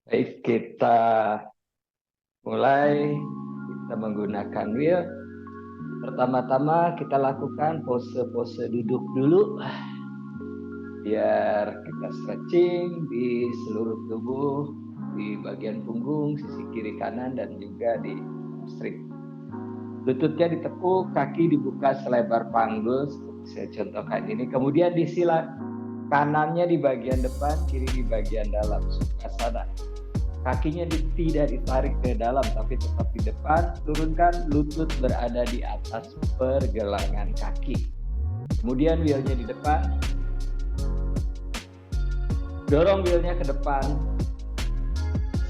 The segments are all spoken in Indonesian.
Baik, kita mulai. Kita menggunakan wheel. Pertama-tama kita lakukan pose-pose duduk dulu. Biar kita stretching di seluruh tubuh, di bagian punggung, sisi kiri kanan, dan juga di hamstring. Lututnya ditekuk, kaki dibuka selebar panggul, seperti saya contohkan ini. Kemudian disilat, kanannya di bagian depan, kiri di bagian dalam, Sukhasana. Kakinya tidak ditarik ke dalam, tapi tetap di depan. Turunkan, lutut berada di atas pergelangan kaki. Kemudian wheelnya di depan. Dorong wheelnya ke depan.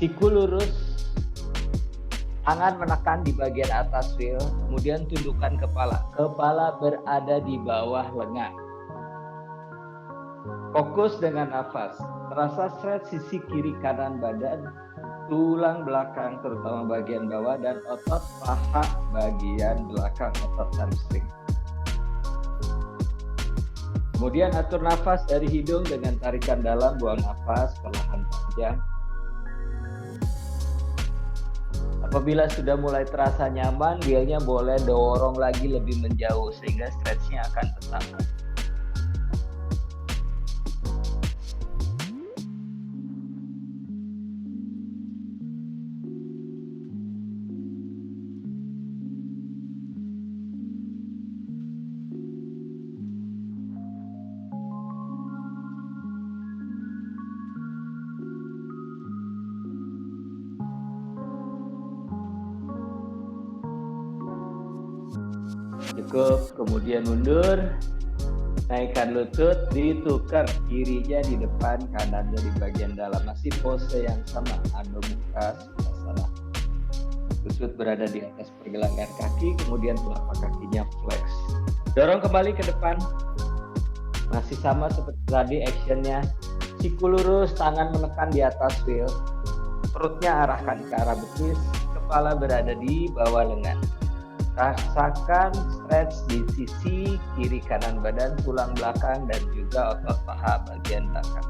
Siku lurus. Tangan menekan di bagian atas wheel. Kemudian tundukkan kepala. Kepala berada di bawah lengan. Fokus dengan nafas. Terasa stretch sisi kiri kanan badan, tulang belakang terutama bagian bawah, dan otot paha bagian belakang, otot hamstring. Kemudian atur nafas dari hidung dengan tarikan dalam, buang nafas perlahan panjang. Apabila sudah mulai terasa nyaman, wheelnya boleh dorong lagi lebih menjauh sehingga stretchnya akan tetap. Cukup, kemudian mundur, naikkan lutut, ditukar kirinya di depan, kanannya di bagian dalam. Masih pose yang sama, Adho Mukha Sukhasana. Lutut berada di atas pergelangan kaki, kemudian telapak kakinya flex. Dorong kembali ke depan, masih sama seperti tadi actionnya. Siku lurus, tangan menekan di atas wheel, perutnya arahkan ke arah betis, kepala berada di bawah lengan. Rasakan stretch di sisi kiri kanan badan, tulang belakang, dan juga otot paha bagian belakang.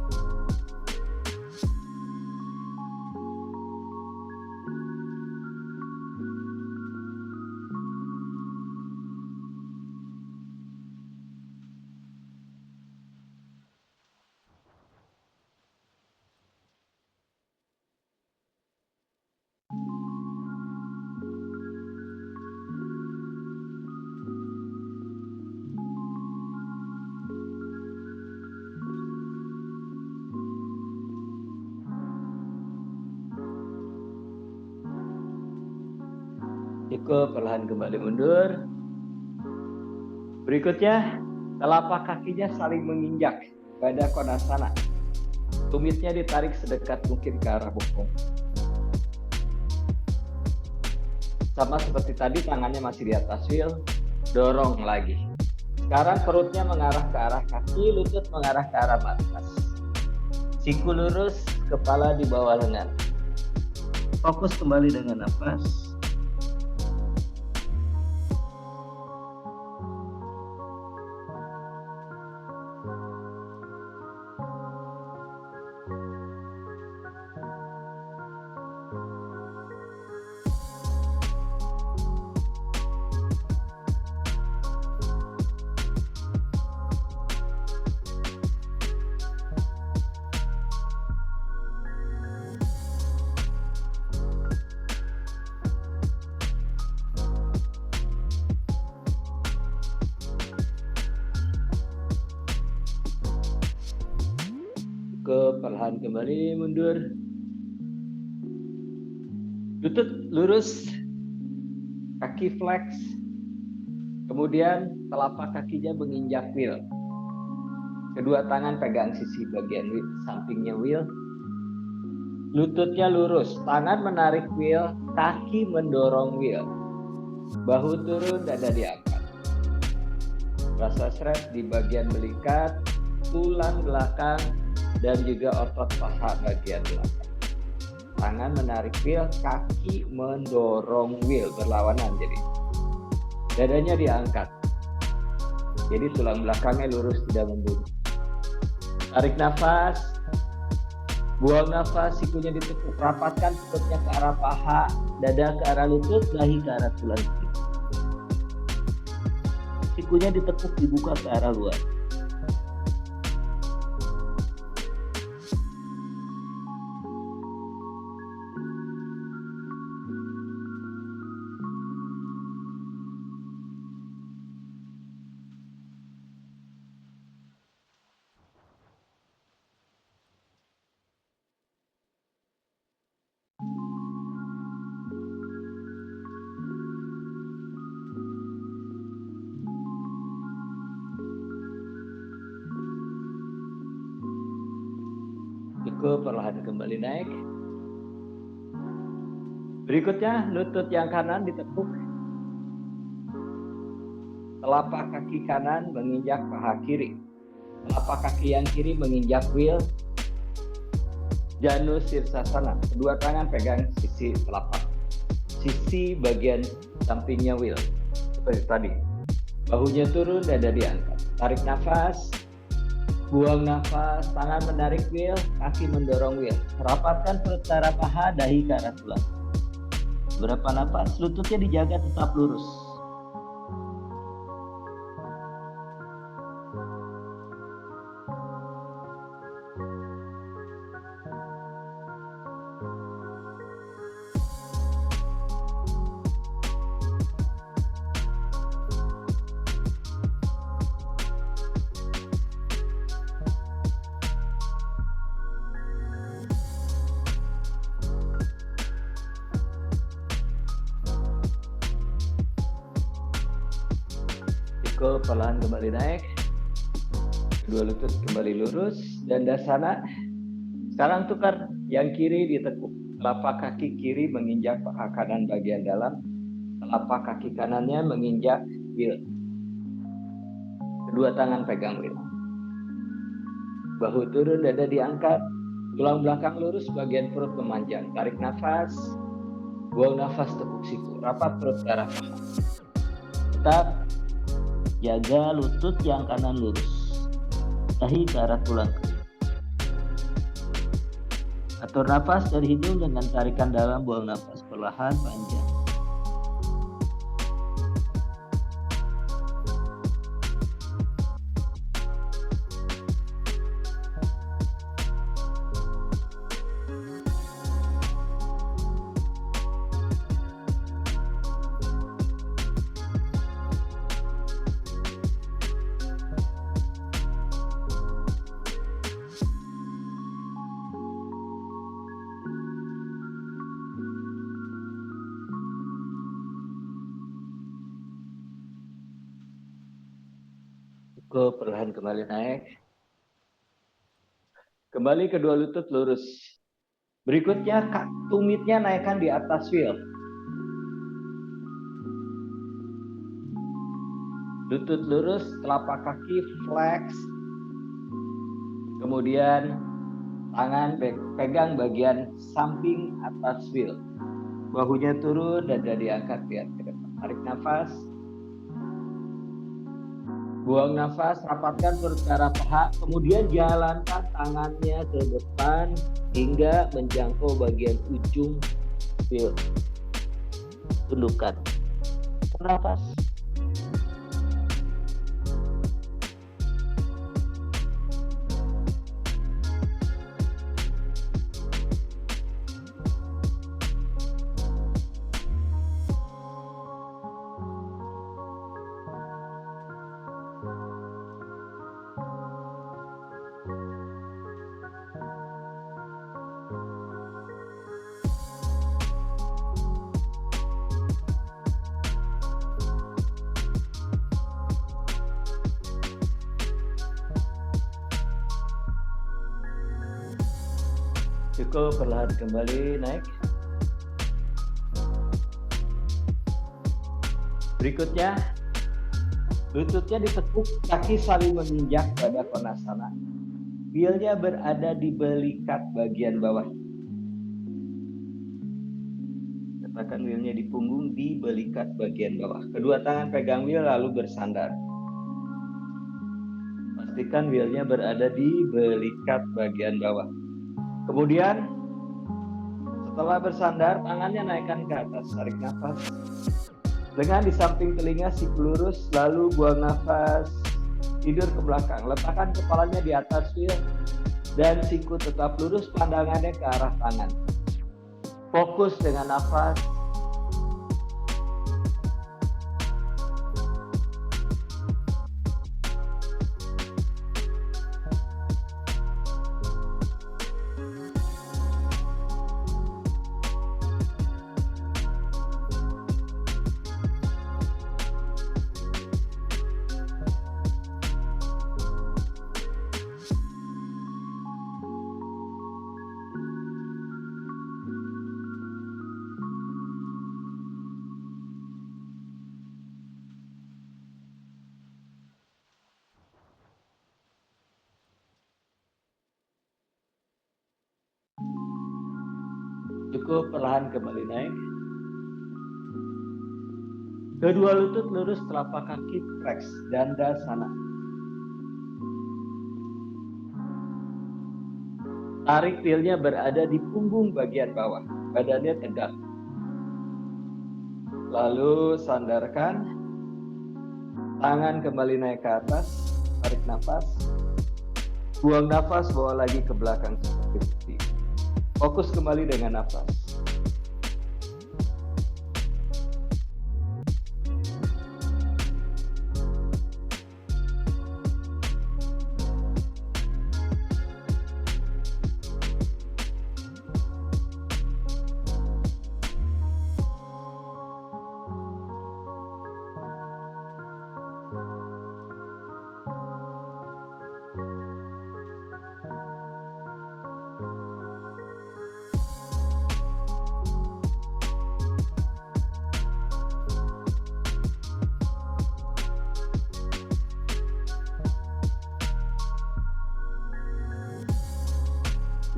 Cukup, perlahan kembali mundur. Berikutnya, telapak kakinya saling menginjak pada Konasana. Tumitnya ditarik sedekat mungkin ke arah bokong. Sama seperti tadi, tangannya masih di atas wheel, dorong lagi. Sekarang perutnya mengarah ke arah kaki, lutut mengarah ke arah markas. Siku lurus, kepala di bawah lengan. Fokus kembali dengan nafas. Perlahan kembali mundur. Lutut lurus, kaki flex, kemudian telapak kakinya menginjak wheel. Kedua tangan pegang sisi bagian sampingnya wheel. Lututnya lurus, tangan menarik wheel, kaki mendorong wheel. Bahu turun, dada diangkat. Rasa stretch di bagian belikat, tulang belakang, dan juga otot paha bagian belakang. Tangan menarik wheel, kaki mendorong wheel, berlawanan jadi. Dadanya diangkat. Jadi tulang belakangnya lurus, tidak membunuh. Tarik nafas. Buang nafas, sikunya ditekuk, rapatkan perutnya ke arah paha, dada ke arah lutut, dahi ke arah tulang kiri. Sikunya ditekuk, dibuka ke arah luar. Cukup, perlahan kembali naik. Berikutnya, lutut yang kanan ditekuk. Telapak kaki kanan menginjak paha kiri. Telapak kaki yang kiri menginjak wheel. Janu Sirsasana. Kedua tangan pegang sisi telapak. Sisi bagian sampingnya wheel. Seperti tadi. Bahunya turun, dada diangkat. Tarik nafas. Buang nafas, tangan menarik wheel, kaki mendorong wheel. Rapatkan perut ke arah paha, dahi ke arah tulang. Berapa nafas, lututnya dijaga tetap lurus. Cukup, perlahan kembali naik. Kedua lutut kembali lurus. Dandasana. Sekarang tukar, yang kiri ditekuk. Telapak kaki kiri menginjak paha kanan bagian dalam. Telapak kaki kanannya menginjak wheel. Kedua tangan pegang wheel. Bahu turun, dada diangkat. Tulang belakang lurus, bagian perut memanjang. Tarik nafas. Buang nafas, tekuk siku. Rapat perut ke arah paha. Tetap jaga lutut yang kanan lurus. Dahi ke arah tulang kiri. Atur nafas dari hidung dengan tarikan dalam, buang nafas perlahan panjang. Cukup, perlahan kembali naik. Kembali kedua lutut lurus. Berikutnya, tumitnya naikkan di atas wheel. Lutut lurus, telapak kaki flex. Kemudian tangan pegang bagian samping atas wheel. Bahunya turun, dada diangkat, lihat ke depan. Tarik nafas. Buang nafas, rapatkan perut ke arah paha, kemudian jalankan tangannya ke depan hingga menjangkau bagian ujung wheel. Tundukkan. Nafas. Cukup, perlahan kembali naik. Berikutnya, lututnya ditekuk, kaki saling menginjak pada konasana. Wheelnya berada di belikat bagian bawah. Katakan wheelnya di punggung, di belikat bagian bawah. Kedua tangan pegang wheel lalu bersandar. Pastikan wheelnya berada di belikat bagian bawah. Kemudian setelah bersandar, tangannya naikkan ke atas, tarik nafas. Dengan di samping telinga, siku lurus, lalu buang nafas, tidur ke belakang. Letakkan kepalanya di atas wheel dan siku tetap lurus, pandangannya ke arah tangan. Fokus dengan nafas. Cukup, perlahan kembali naik. Kedua lutut lurus, telapak kaki flex, Dandasana. Tarik wheelnya berada di punggung bagian bawah, badannya tegak. Lalu sandarkan, tangan kembali naik ke atas, tarik nafas. Buang nafas, bawa lagi ke belakang seperti ini. Fokus kembali dengan nafas.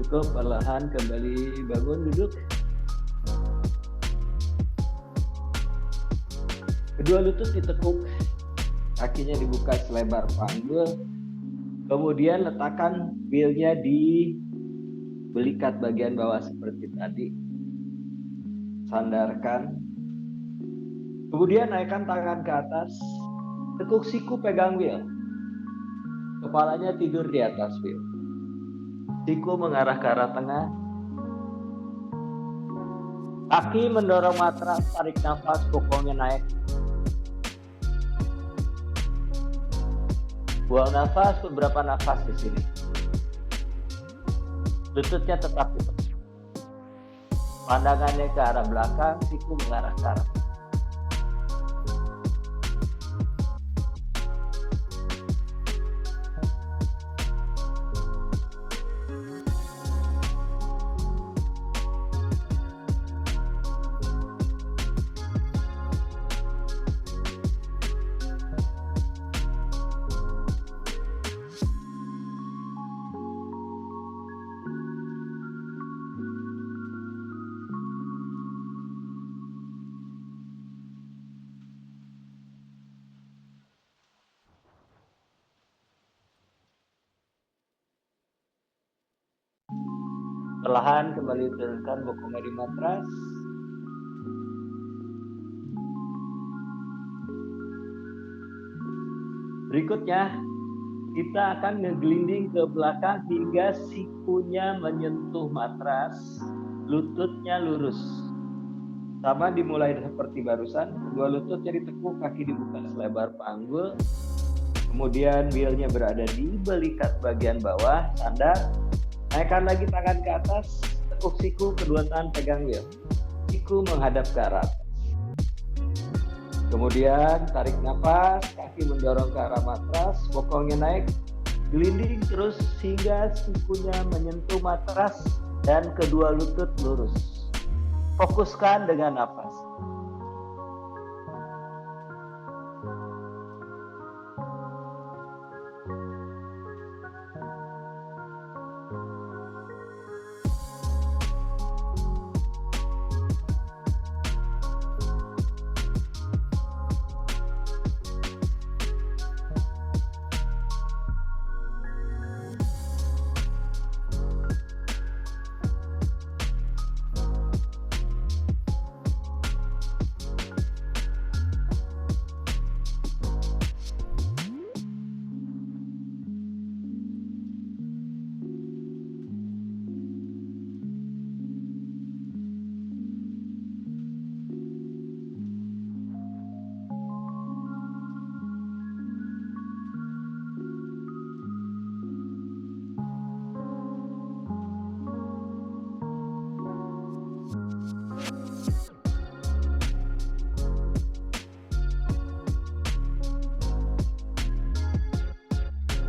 Cukup, perlahan kembali bangun, duduk. Kedua lutut ditekuk, kakinya dibuka selebar panggul. Kemudian letakkan wheelnya di belikat bagian bawah seperti tadi. Sandarkan. Kemudian naikkan tangan ke atas. Tekuk siku, pegang wheel. Kepalanya tidur di atas wheel. Siku mengarah ke arah tengah. Kaki mendorong matras, tarik nafas, bokongnya naik. Buang nafas, beberapa nafas di sini. Lututnya tetap ditekuk. Pandangannya ke arah belakang, siku mengarah ke arah. Perlahan kembali turunkan bokongnya di matras. Berikutnya, kita akan ngegelinding ke belakang hingga sikunya menyentuh matras, lututnya lurus. Sama dimulai seperti barusan, kedua lututnya ditekuk, kaki dibuka selebar panggul. Kemudian wheelnya berada di belikat bagian bawah, sandar. Naikkan lagi tangan ke atas, tekuk siku, kedua tangan pegang wheel. Siku menghadap ke arah atas. Kemudian tarik nafas, kaki mendorong ke arah matras, bokongnya naik, gelinding terus hingga sikunya menyentuh matras dan kedua lutut lurus. Fokuskan dengan nafas.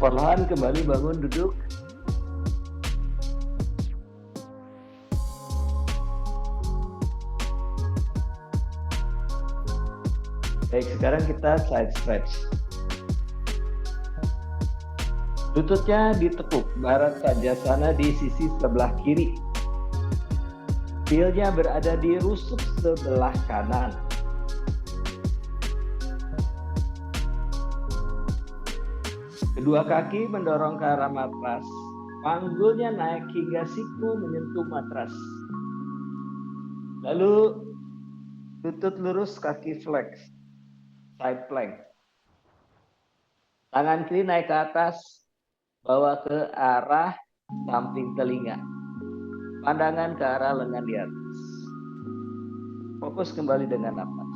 Perlahan kembali bangun duduk. Baik, sekarang kita side stretch. Lututnya ditekuk barat sajasana di sisi sebelah kiri. Heelnya berada di rusuk sebelah kanan. Kedua kaki mendorong ke arah matras. Panggulnya naik hingga siku menyentuh matras. Lalu lutut lurus, kaki flex. Side plank. Tangan kiri naik ke atas, bawa ke arah samping telinga. Pandangan ke arah lengan di atas. Fokus kembali dengan napas.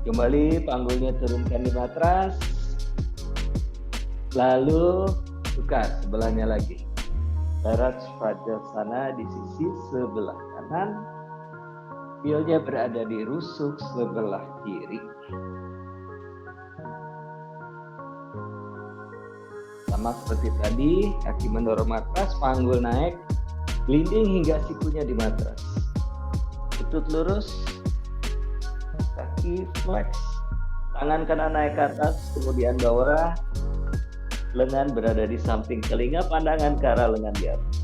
Kembali panggulnya turunkan di matras. Lalu buka sebelahnya lagi. Barat Svajasana di sisi sebelah kanan. Heelnya berada di rusuk sebelah kiri. Sama seperti tadi, kaki mendorong matras, panggul naik, gelinding hingga sikunya di matras. Lutut lurus, kaki flex, tangan kanan naik ke atas, kemudian bawah, lengan berada di samping telinga, pandangan ke arah lengan di atas.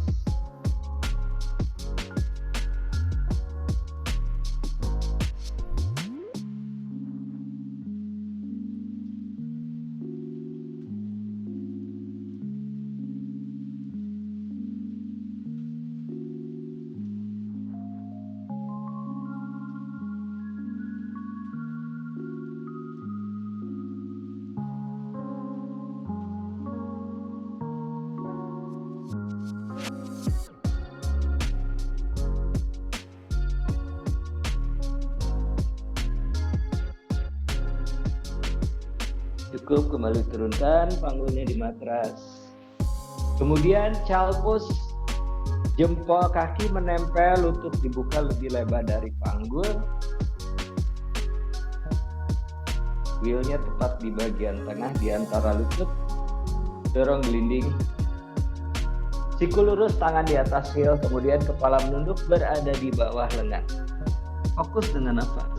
Cukup, kembali turunkan panggulnya di matras. Kemudian child pose, jempol kaki menempel, lutut dibuka lebih lebar dari panggul. Wheelnya tepat di bagian tengah di antara lutut. Dorong gelinding. Siku lurus, tangan di atas heel, kemudian kepala menunduk berada di bawah lengan. Fokus dengan nafas.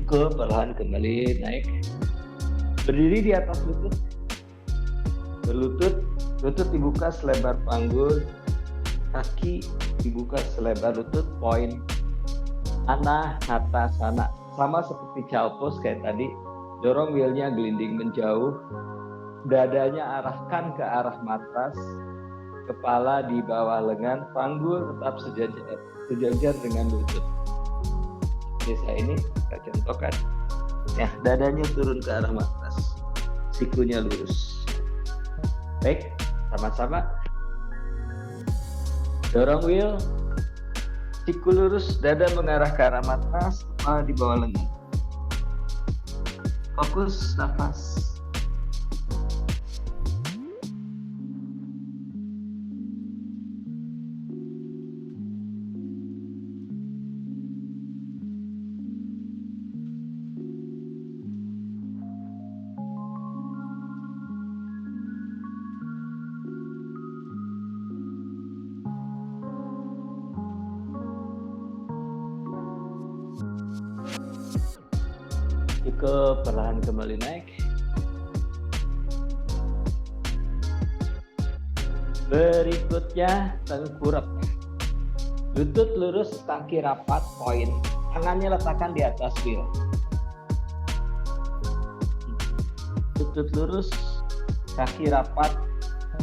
Cukup, perlahan kembali naik. Berdiri di atas lutut. Berlutut, lutut dibuka selebar panggul. Kaki dibuka selebar lutut. Poin Anahatasana. Sama seperti child pose kayak tadi. Dorong wheelnya gelinding menjauh. Dadanya arahkan ke arah matras. Kepala di bawah lengan. Panggul tetap sejajar dengan lutut. Desa ini kita contohkan. Ya, dadanya turun ke arah matras, sikunya lurus. Baik, sama-sama. Dorong wheel, siku lurus, dada mengarah ke arah matras, kepala di bawah lengan. Fokus nafas. Cukup, perlahan kembali naik. Berikutnya tengkurap. Lutut lurus, kaki rapat, poin. Tangannya letakkan di atas wheel. Lutut lurus, kaki rapat,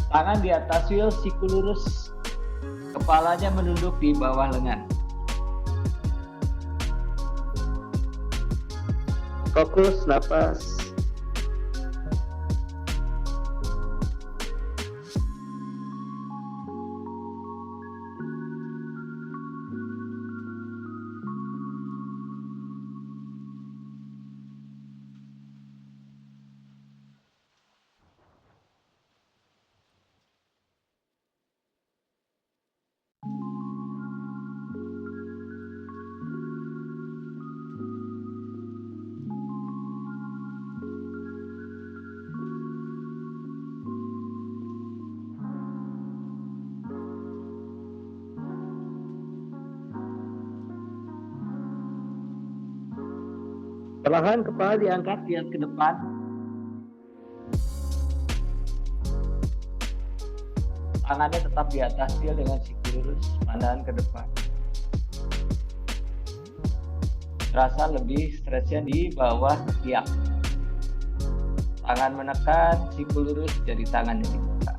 tangan di atas wheel, siku lurus, kepalanya menunduk di bawah lengan. Fokus napas. Perlahan kepala diangkat, lihat ke depan. Tangannya tetap di atas wheel dengan siku lurus, pandangan ke depan. Terasa lebih stresnya di bawah ketiak. Tangan menekan, siku lurus, jadi tangannya dibuka.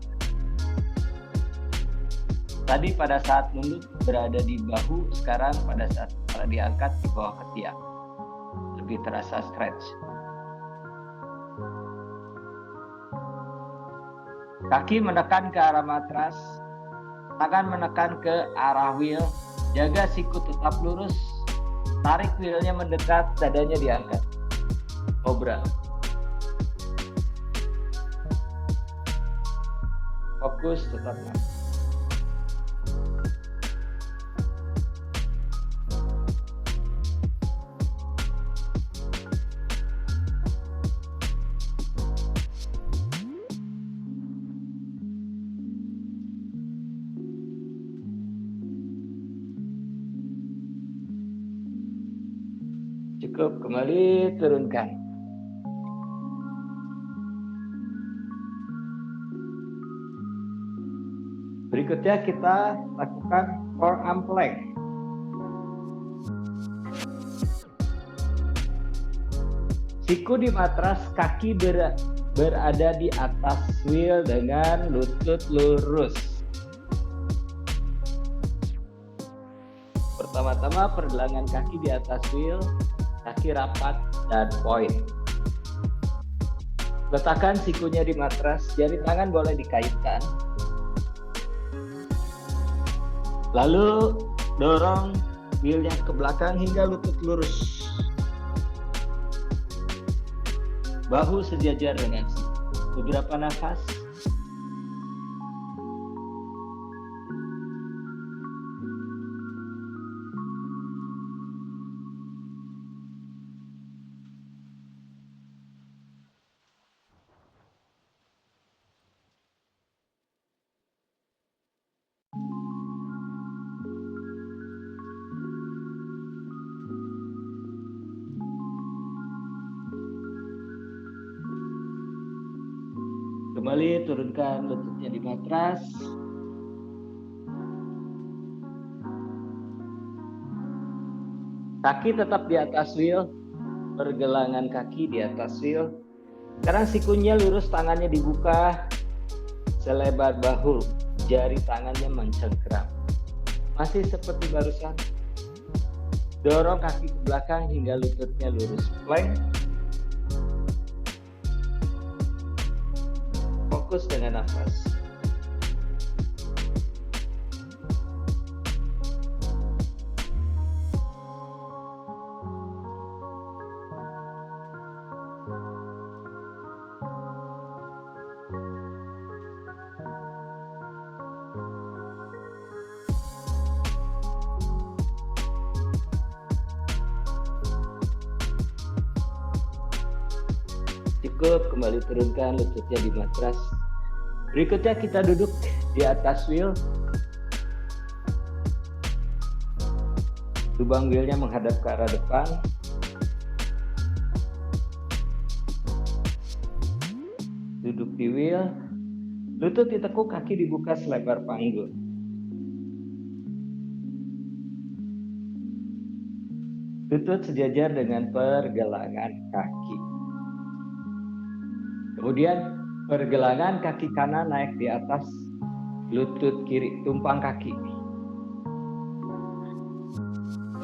Tadi pada saat nunduk berada di bahu, sekarang pada saat kepala diangkat di bawah ketiak. Lebih terasa stretch. Kaki menekan ke arah matras, tangan menekan ke arah wheel, jaga siku tetap lurus, tarik wheelnya mendekat, dadanya diangkat. Cobra. Fokus tetap napas. Cukup, kembali turunkan. Berikutnya kita lakukan forearm plank. Siku di matras, kaki berada di atas wheel dengan lutut lurus. Pertama-tama pergelangan kaki di atas wheel, kaki rapat dan poin. Letakkan sikunya di matras, jari tangan boleh dikaitkan. Lalu dorong wheelnya ke belakang hingga lutut lurus. Bahu sejajar dengan siku. Beberapa nafas. Kembali turunkan lututnya di matras. Kaki tetap di atas wheel, pergelangan kaki di atas wheel. Sekarang sikunya lurus, tangannya dibuka selebar bahu, jari tangannya mencengkeram. Masih seperti barusan. Dorong kaki ke belakang hingga lututnya lurus. Plank. Fokus dengan nafas. Cukup, kembali turunkan lututnya di matras. Berikutnya kita duduk di atas wheel. Lubang wheelnya menghadap ke arah depan. duduk di wheel, lutut ditekuk, kaki dibuka selebar panggul. Lutut sejajar dengan pergelangan kaki. Kemudian pergelangan kaki kanan naik di atas lutut kiri, tumpang kaki.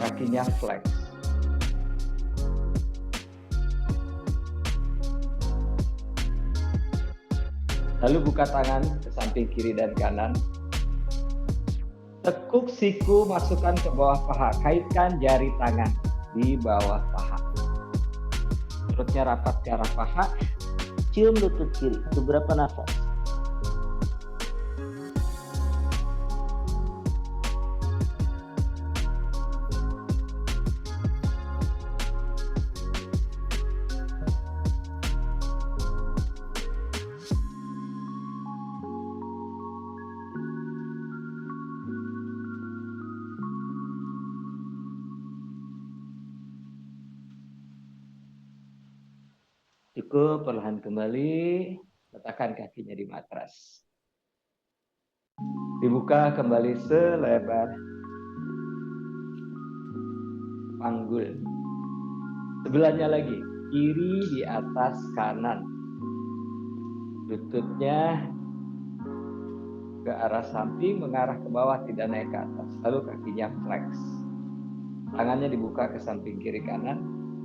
Kakinya flex. Lalu buka tangan ke samping kiri dan kanan. Tekuk siku, masukkan ke bawah paha. Kaitkan jari tangan di bawah paha. Perutnya rapat ke arah paha. Cium lutut kiri. Beberapa nafas. Cukup, perlahan kembali, letakkan kakinya di matras. Dibuka kembali selebar panggul. Sebelahnya lagi, kiri di atas kanan. Lututnya ke arah samping, mengarah ke bawah, tidak naik ke atas. Lalu kakinya flex. Tangannya dibuka ke samping kiri kanan.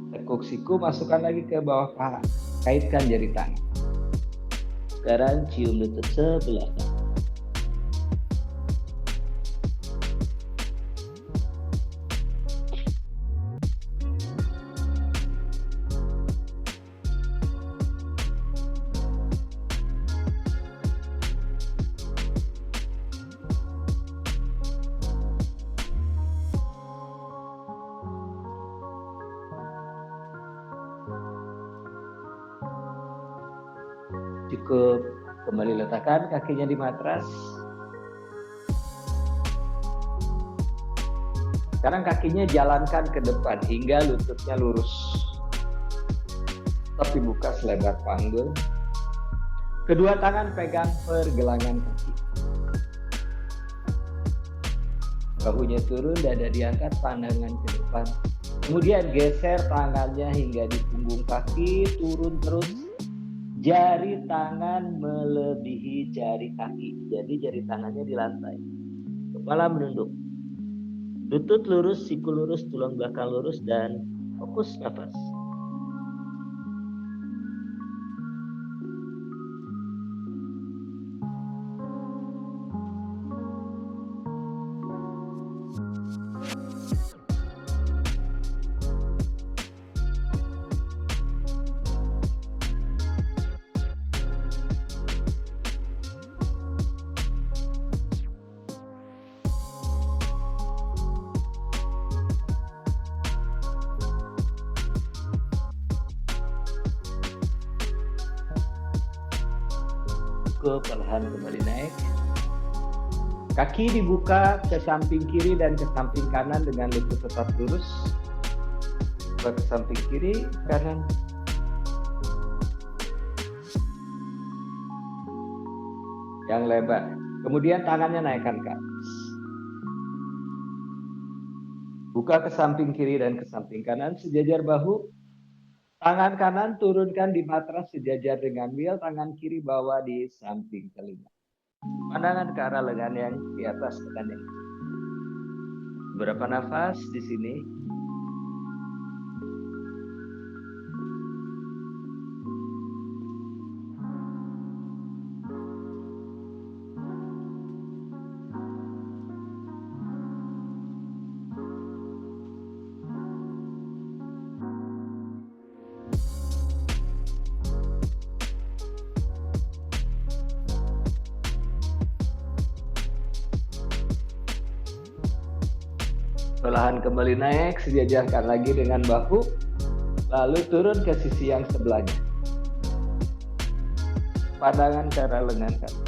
Tekuk siku, masukkan lagi ke bawah paha. Kaitkan jari tangan. Sekarang cium lutut sebelah kanan. Cukup, kembali letakkan kakinya di matras. Sekarang kakinya jalankan ke depan hingga lututnya lurus. Tapi buka selebar panggul. Kedua tangan pegang pergelangan kaki. Bahunya turun, dada diangkat, pandangan ke depan. Kemudian geser tangannya hingga di punggung kaki, turun terus. Jari tangan melebihi jari kaki. Jadi jari tangannya di lantai. Kepala menunduk. Lutut lurus, siku lurus, tulang belakang lurus, dan fokus nafas. Perlahan kembali naik. Kaki dibuka ke samping kiri dan ke samping kanan dengan lutut tetap lurus. Buka ke samping kiri, kanan. Yang lebar. Kemudian tangannya naikkan ke atas. Buka ke samping kiri dan ke samping kanan, sejajar bahu. Tangan kanan turunkan di matras sejajar dengan wheel, tangan kiri bawa di samping telinga. Pandangan ke arah lengan yang di atas tekan yang. Beberapa nafas di sini. Perlahan kembali naik, sejajarkan lagi dengan bahu, lalu turun ke sisi yang sebelahnya. Pandangan ke arah lengan kanan.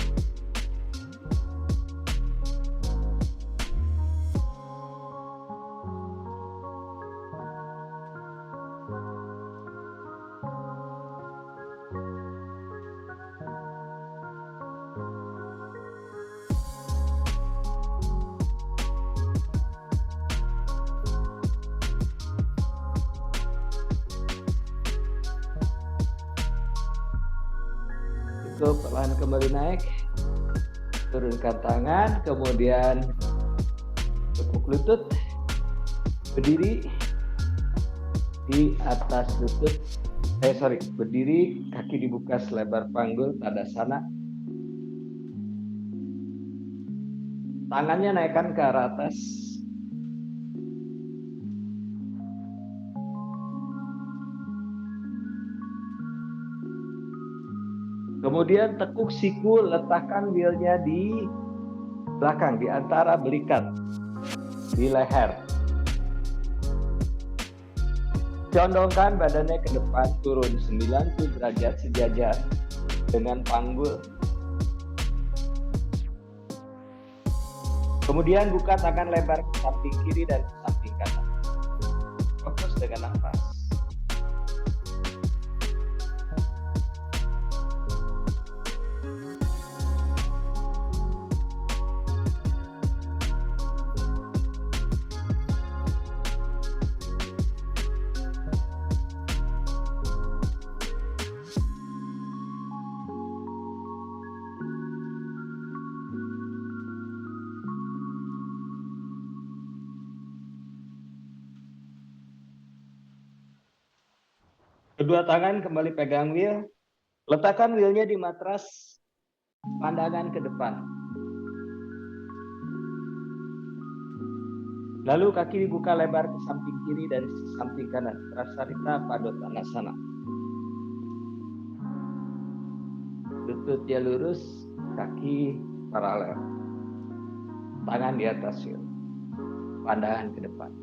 Cukup, perlahan kembali naik. Turunkan tangan, kemudian tekuk lutut. Berdiri di atas lutut. Berdiri, kaki dibuka selebar panggul, Tadasana. Tangannya naikkan ke arah atas. Kemudian tekuk siku, letakkan wheelnya di belakang, di antara belikat, di leher. Condongkan badannya ke depan, turun 90 derajat sejajar dengan panggul. Kemudian buka tangan lebar ke samping kiri dan ke samping kanan. Fokus dengan nafas. Kedua tangan kembali pegang wheel. Letakkan wheelnya di matras, pandangan ke depan. Lalu kaki dibuka lebar ke samping kiri dan samping kanan. Prasarita Padottanasana. Lututnya lurus, kaki paralel. Tangan di atas wheel. Pandangan ke depan.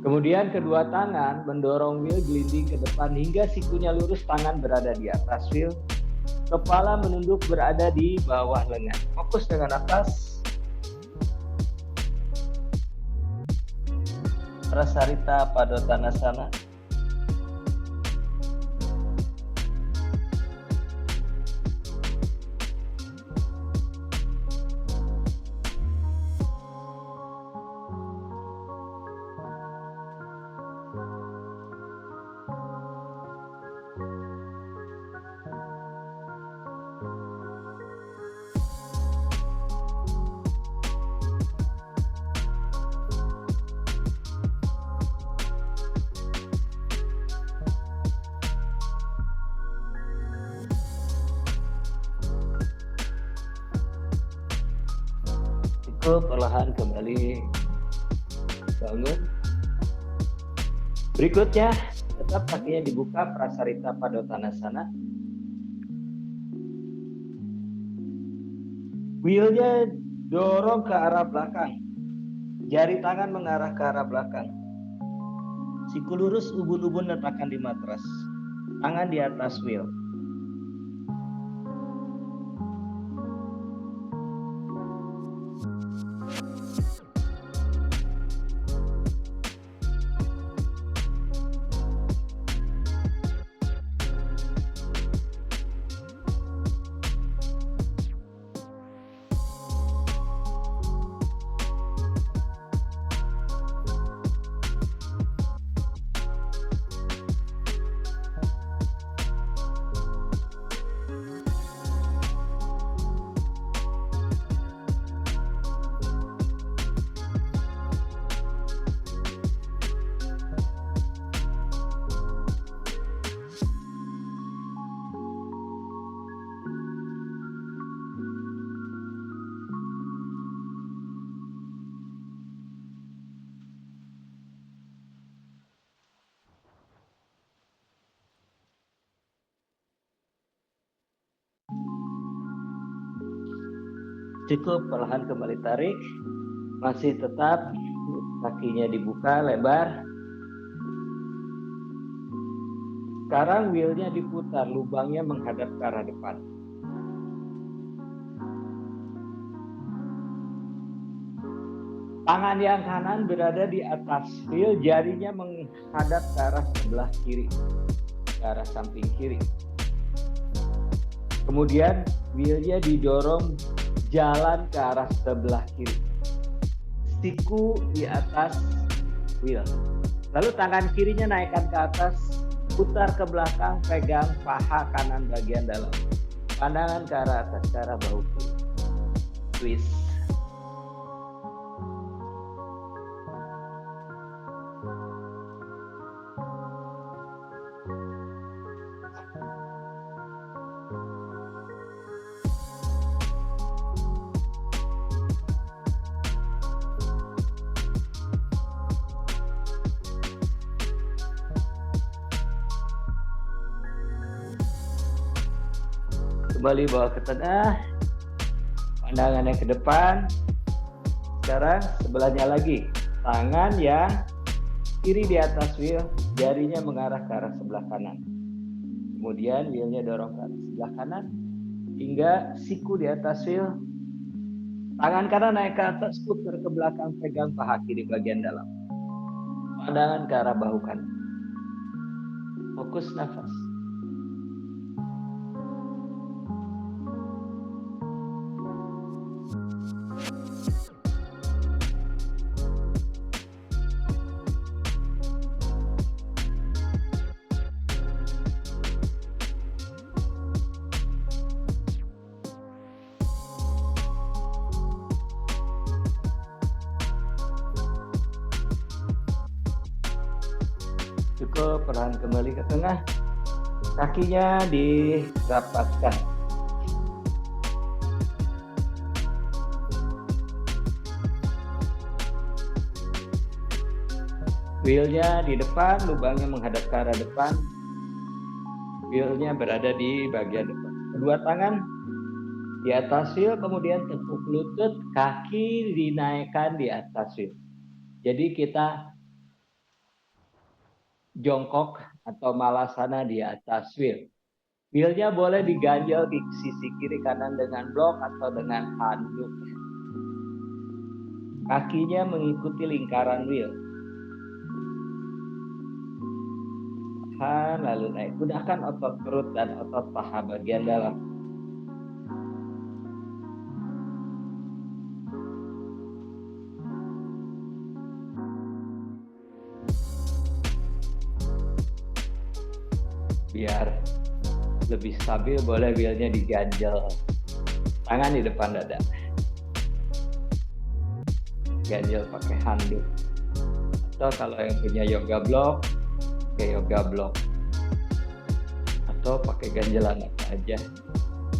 Kemudian kedua tangan mendorong wheel gelinding ke depan hingga sikunya lurus, tangan berada di atas wheel. Kepala menunduk berada di bawah lengan. Fokus dengan nafas. Prasarita Padottanasana. Perlahan kembali bangun. Berikutnya, tetap kakinya dibuka, Prasarita Padottanasana. Wheelnya dorong ke arah belakang. Jari tangan mengarah ke arah belakang. Siku lurus, ubun-ubun letakkan di matras. Tangan di atas wheel. Cukup, perlahan kembali tarik. Masih tetap kakinya dibuka lebar. Sekarang wheelnya diputar, lubangnya menghadap ke arah depan. Tangan yang kanan berada di atas wheel, jarinya menghadap ke arah sebelah kiri, ke arah samping kiri. Kemudian wheelnya didorong jalan ke arah sebelah kiri. Siku di atas wheel. Lalu tangan kirinya naikkan ke atas, putar ke belakang, pegang paha kanan bagian dalam. Pandangan ke arah atas, ke arah bahu kiri. Twist. Kembali bawa ke tengah, pandangannya ke depan. Sekarang sebelahnya lagi, tangan yang kiri di atas wheel, jarinya mengarah ke arah sebelah kanan. Kemudian wheelnya dorong ke arah sebelah kanan hingga siku di atas wheel. Tangan kanan naik ke atas, putar ke belakang, pegang paha kiri bagian dalam. Pandangan ke arah bahu kanan. Fokus nafas. Cukup, perlahan kembali ke tengah. Kakinya dirapatkan. Wheelnya di depan, lubangnya menghadap ke arah depan. Wheelnya berada di bagian depan. Kedua tangan di atas wheel, kemudian tekuk lutut, kaki dinaikkan di atas wheel. Jadi kita jongkok atau malasana di atas wheel. Wheelnya boleh diganjel di sisi kiri kanan dengan blok atau dengan handuk. Kakinya mengikuti lingkaran wheel. Tahan, lalu naik. Gunakan otot perut dan otot paha bagian dalam. Biar lebih stabil, boleh wheelnya diganjel. Tangan di depan dada. Ganjel pakai handuk. Atau kalau yang punya yoga block, pakai yoga block. Atau pakai ganjelan apa aja,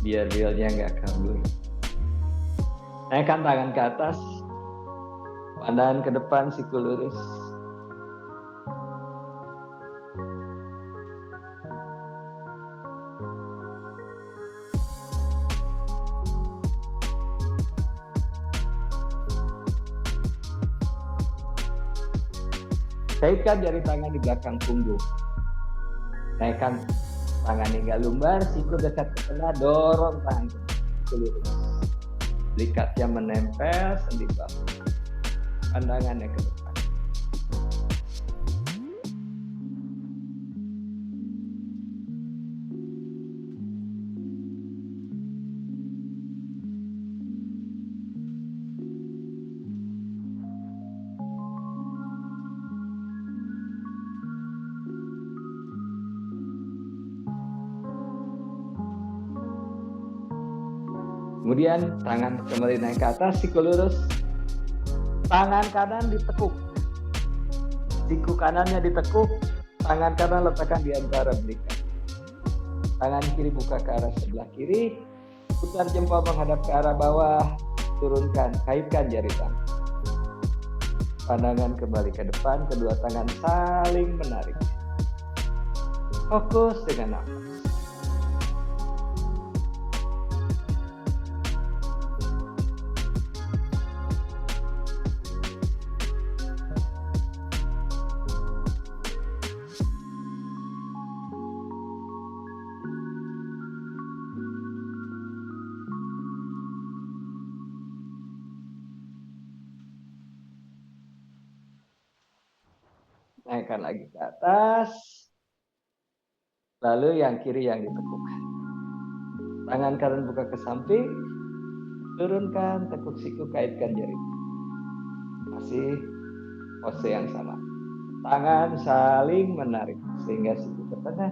biar wheelnya nggak kabur. Naikkan tangan ke atas. Pandangan ke depan, siku lurus. Kaitkan jari tangan di belakang punggung. Naikkan tangan hingga lumbar, siku dekat ke tengah, dorong tangan ke lurus. Likatnya menempel sendi bahu. Pandangannya ke depan. Kemudian tangan kembali naik ke atas, siku lurus. Tangan kanan ditekuk. Siku kanannya ditekuk. Tangan kanan letakkan di antara belikat. Tangan kiri buka ke arah sebelah kiri. Putar jempol menghadap ke arah bawah. Turunkan, kaitkan jari tangan. Pandangan kembali ke depan, kedua tangan saling menarik. Fokus dengan nafas. Naikkan lagi ke atas. Lalu yang kiri yang ditekuk. Tangan kanan buka ke samping. Turunkan, tekuk siku, kaitkan jari. Masih pose yang sama. Tangan saling menarik sehingga siku ke tengah.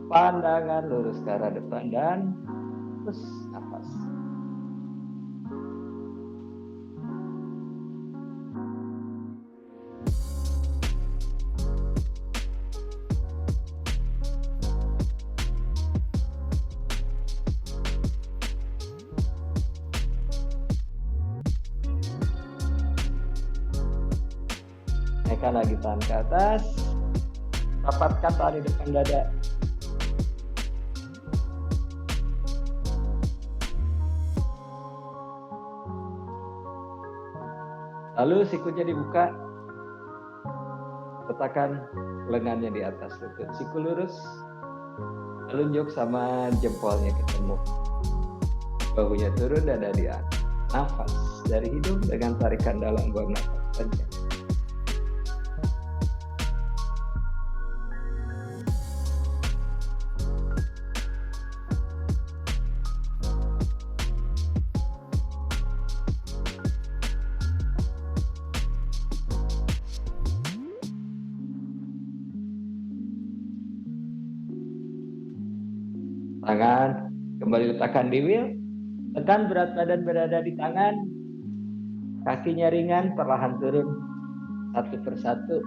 Pandangan lurus ke arah depan dan hembus nafas. Naikkan lagi tangan ke atas. Rapatkan tangan di depan dada. Lalu sikunya dibuka. Letakkan lengannya di atas lutut. Siku lurus. Telunjuk sama jempolnya ketemu. Bahunya turun, dada di atas. Nafas dari hidung dengan tarikan dalam, buang nafas saja. Tangan kembali letakkan di wheel. Tekan berat badan berada di tangan. Kakinya ringan, perlahan turun satu persatu.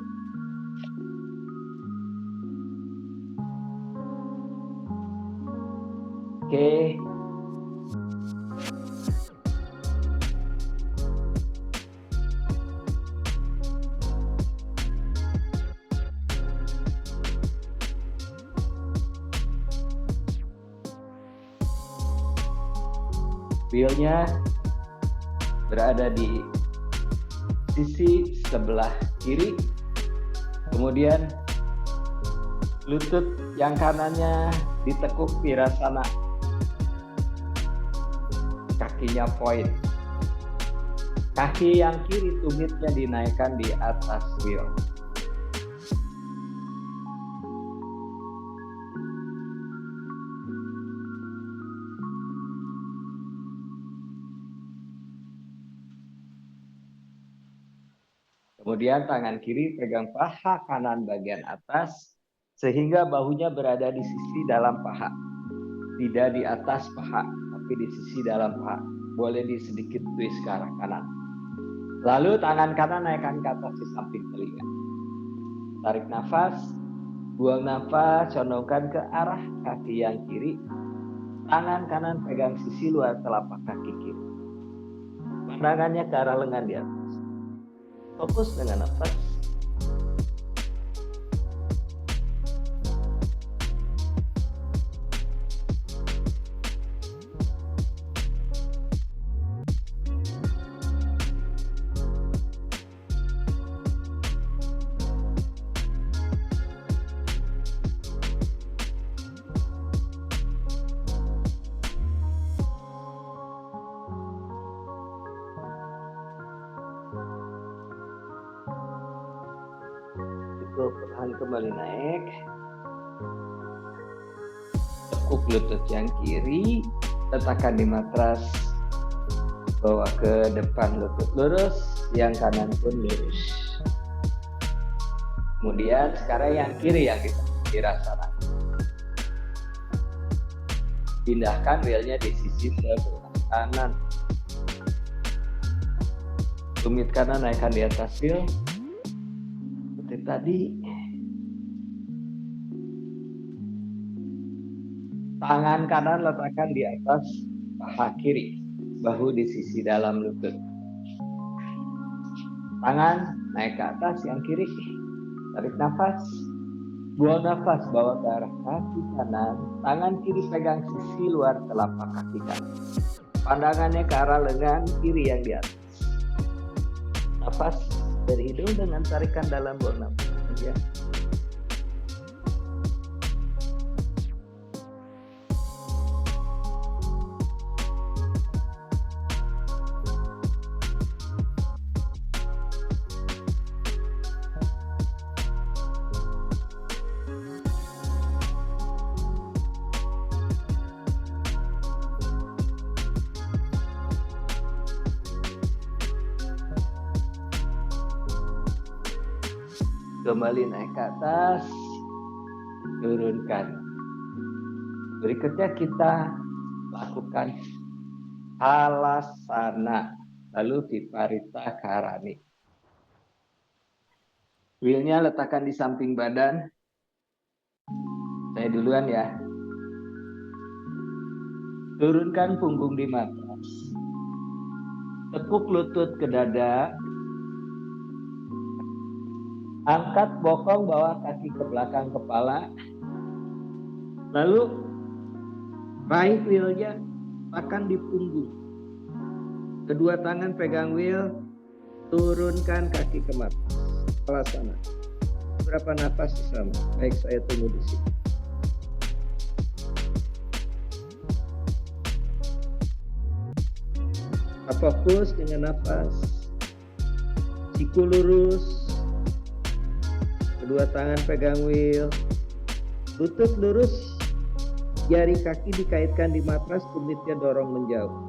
Oke. Wheelnya berada di sisi sebelah kiri, kemudian lutut yang kanannya ditekuk virasana, kakinya point. Kaki yang kiri tumitnya dinaikkan di atas wheel. Kemudian tangan kiri pegang paha kanan bagian atas sehingga bahunya berada di sisi dalam paha. Tidak di atas paha, tapi di sisi dalam paha. Boleh di sedikit twist ke arah kanan. Lalu tangan kanan naikkan ke atas di samping telinga. Tarik nafas, buang nafas, condongkan ke arah kaki yang kiri. Tangan kanan pegang sisi luar telapak kaki kiri. Pandangannya ke arah lengan di atas. Fokus dengan nafas. Perlahan kembali naik. Tekuk lutut yang kiri, letakkan di matras, bawa ke depan, lutut lurus, yang kanan pun lurus. Kemudian sekarang yang kiri yang dirasakan. Pindahkan wheelnya di sisi sebelah kanan. Tumit kanan naikkan di atas wheel. Seperti tadi. Tangan kanan letakkan di atas paha kiri, bahu di sisi dalam lutut. Tangan naik ke atas yang kiri, tarik nafas, buang nafas, bawa ke arah kaki kanan, tangan kiri pegang sisi luar telapak kaki kanan. Pandangannya ke arah lengan kiri yang di atas. Nafas dari hidung dengan tarikan dalam, buang nafas saja. Kembali naik ke atas, turunkan. Berikutnya kita lakukan halasana, lalu viparita karani. Wheelnya letakkan di samping badan. Saya duluan ya. Turunkan punggung di matras. Tepuk lutut ke dada. Angkat bokong, bawa kaki ke belakang kepala. Lalu raih wheelnya, letakkan di punggung. Kedua tangan pegang wheel, turunkan kaki ke matras. Halasana. Berapa nafas bersama? Baik, saya tunggu di sini. Fokus dengan nafas. Siku lurus. Kedua tangan pegang wheel. Lutut lurus. Jari kaki dikaitkan di matras, tumitnya dorong menjauh.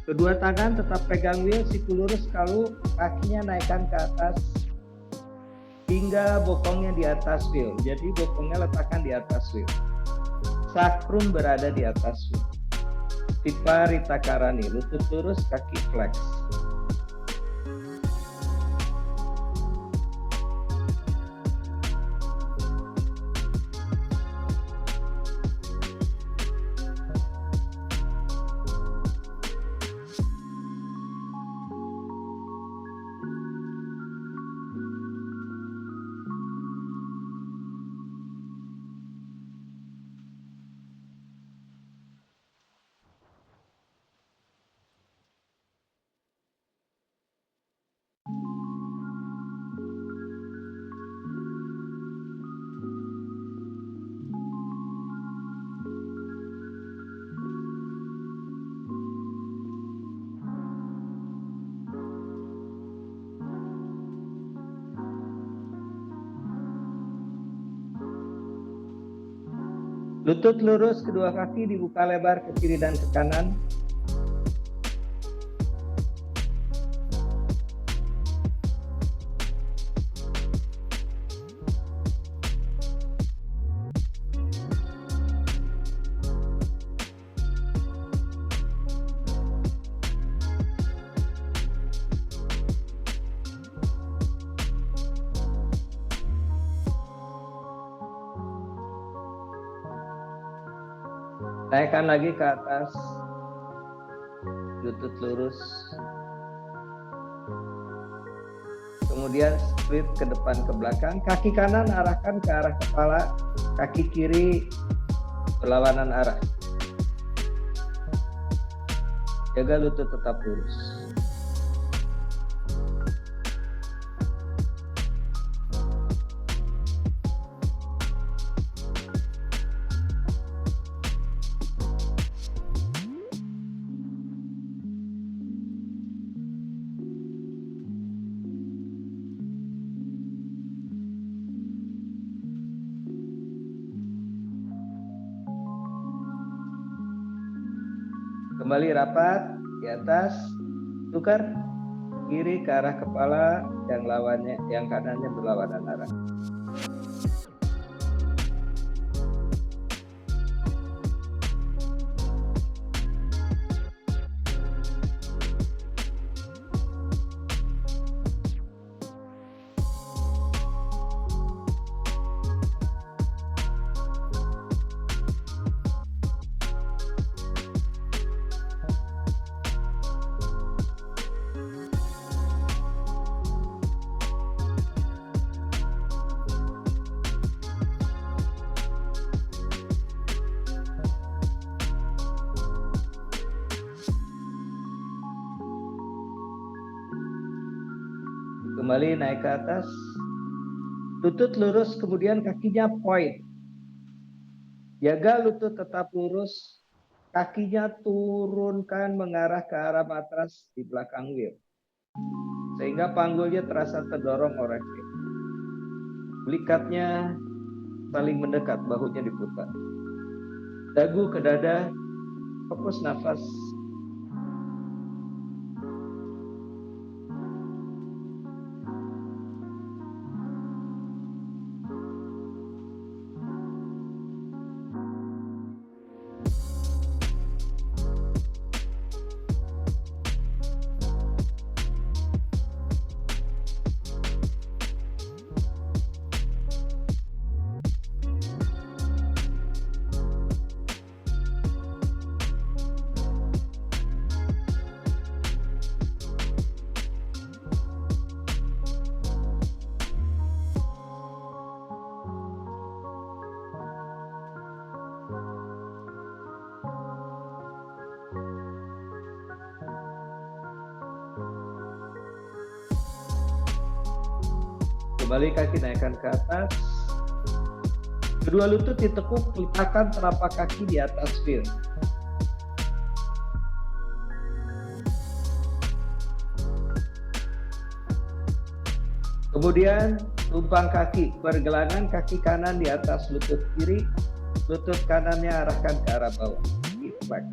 Kedua tangan tetap pegang wheel, siku lurus, kalau kakinya naikkan ke atas hingga bokongnya di atas wheel. Jadi bokongnya letakkan di atas wheel. Sakrum berada di atas wheel. Viparita karani, lutut lurus, kaki flex. Lutut lurus, kedua kaki dibuka lebar ke kiri dan ke kanan. Naikkan lagi ke atas, lutut lurus. Kemudian split ke depan ke belakang, kaki kanan arahkan ke arah kepala, kaki kiri berlawanan arah. Jaga lutut tetap lurus. Kembali rapat di atas, tukar kiri ke arah kepala, yang lawannya, yang kanannya berlawanan arah. Kembali naik ke atas. Lutut lurus, kemudian kakinya point. Jaga lutut tetap lurus. Kakinya turunkan mengarah ke arah matras di belakang wheel. Sehingga panggulnya terasa terdorong oleh wheel. Belikatnya saling mendekat, bahunya diputar. Dagu ke dada, fokus nafas. Kembali kaki naikkan ke atas. Kedua lutut ditekuk, letakkan telapak kaki di atas wheel. Kemudian tumpang kaki, pergelangan kaki kanan di atas lutut kiri, lutut kanannya arahkan ke arah bawah. Flex.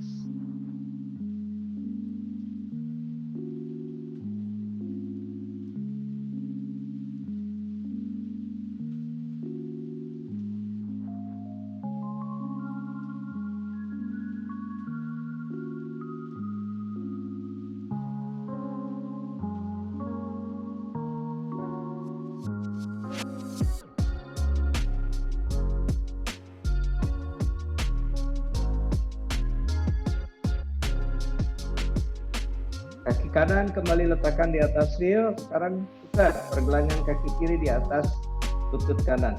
Kaki kanan kembali letakkan di atas wheel. Sekarang putar pergelangan kaki kiri di atas lutut kanan.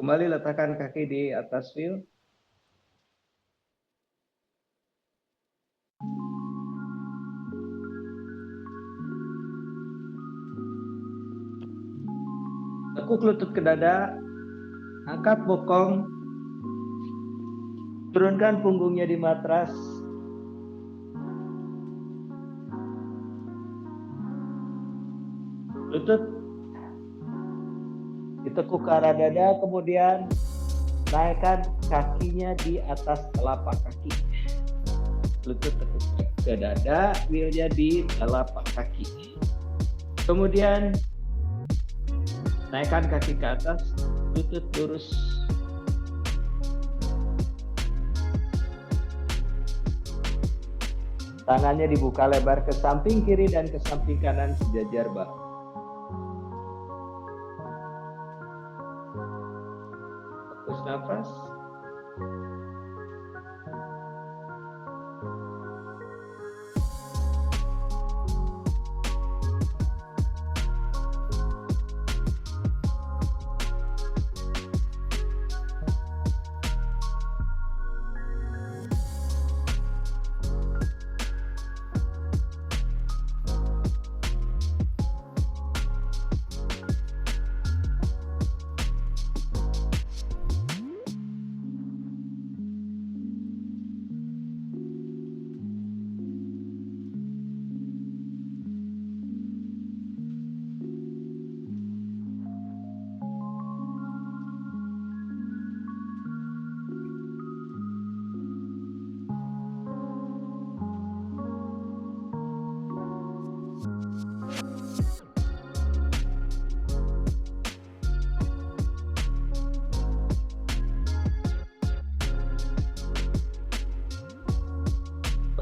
Kembali letakkan kaki di atas wheel. Tekuk lutut ke dada. Angkat bokong. Turunkan punggungnya di matras. Lutut ditekuk ke arah dada, kemudian naikkan kakinya di atas telapak kaki. Lutut tekuk ke dada, wheelnya di telapak kaki. Kemudian naikkan kaki ke atas, lutut lurus. Tangannya dibuka lebar ke samping kiri dan ke samping kanan sejajar bahu. Fokus nafas.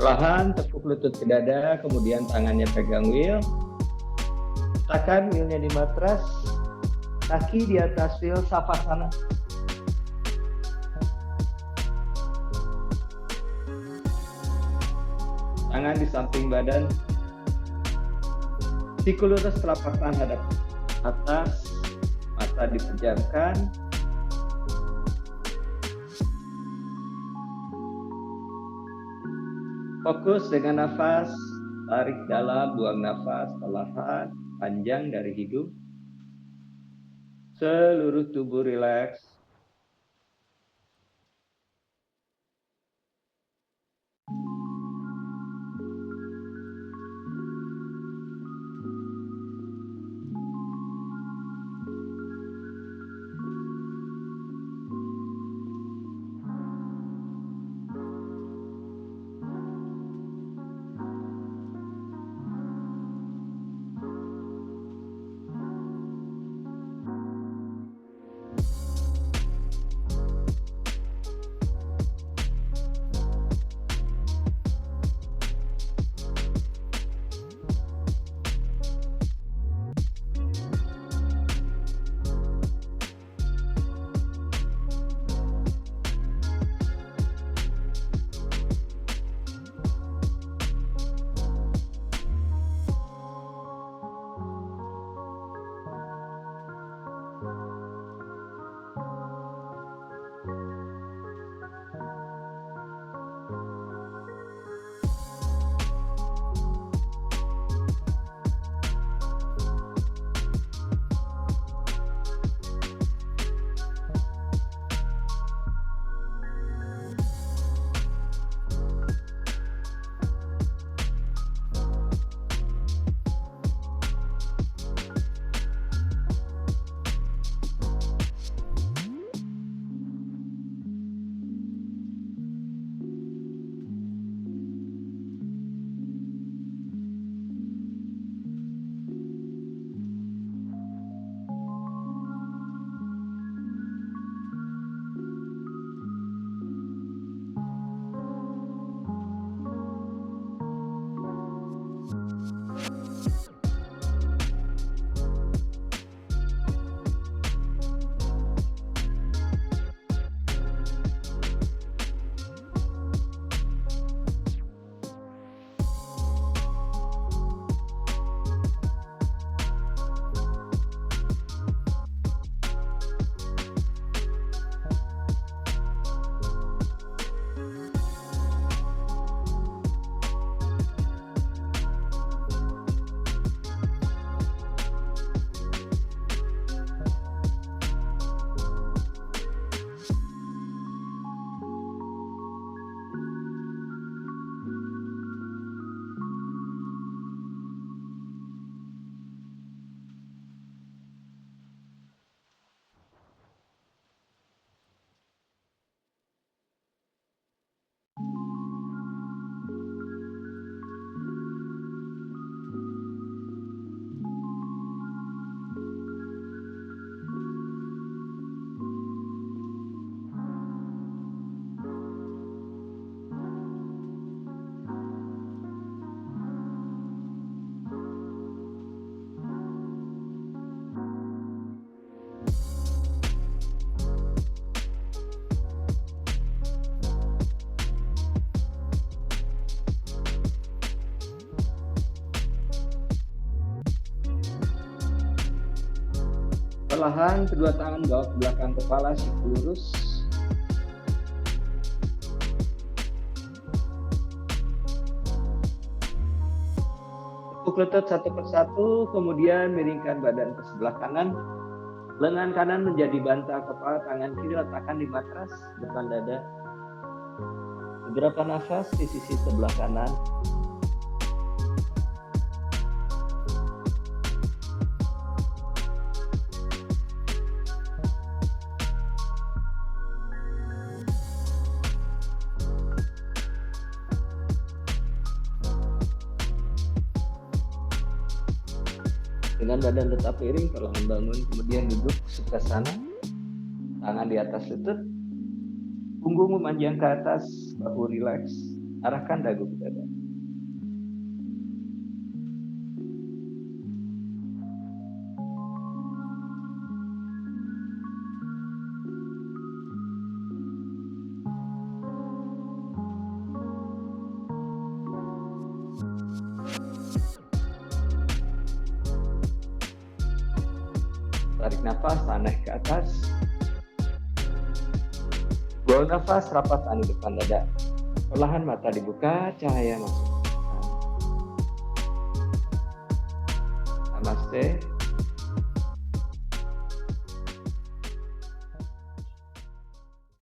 Perlahan tepuk lutut ke dada, kemudian tangannya pegang wheel. Letakkan wheelnya di matras, kaki di atas wheel savasana. Tangan di samping badan. Siku lurus, telapak tangan hadap atas, mata dipejamkan. Fokus dengan nafas, tarik dalam, buang nafas perlahan, panjang dari hidung. Seluruh tubuh rileks. Perlahan kedua tangan bawa ke belakang kepala, siku lurus. Tepuk lutut satu persatu, kemudian miringkan badan ke sebelah kanan. Lengan kanan menjadi bantal kepala, tangan kiri letakkan di matras depan dada. Beberapa nafas di sisi sebelah kanan. Dengan badan tetap miring, perlahan bangun, kemudian duduk sukhasana. Tangan di atas lutut, punggung memanjang ke atas, bahu rileks. Arahkan dagu ke dada. Tarik nafas, naik ke atas. Buang nafas, rapat anu depan dada. Perlahan mata dibuka, cahaya masuk. Namaste.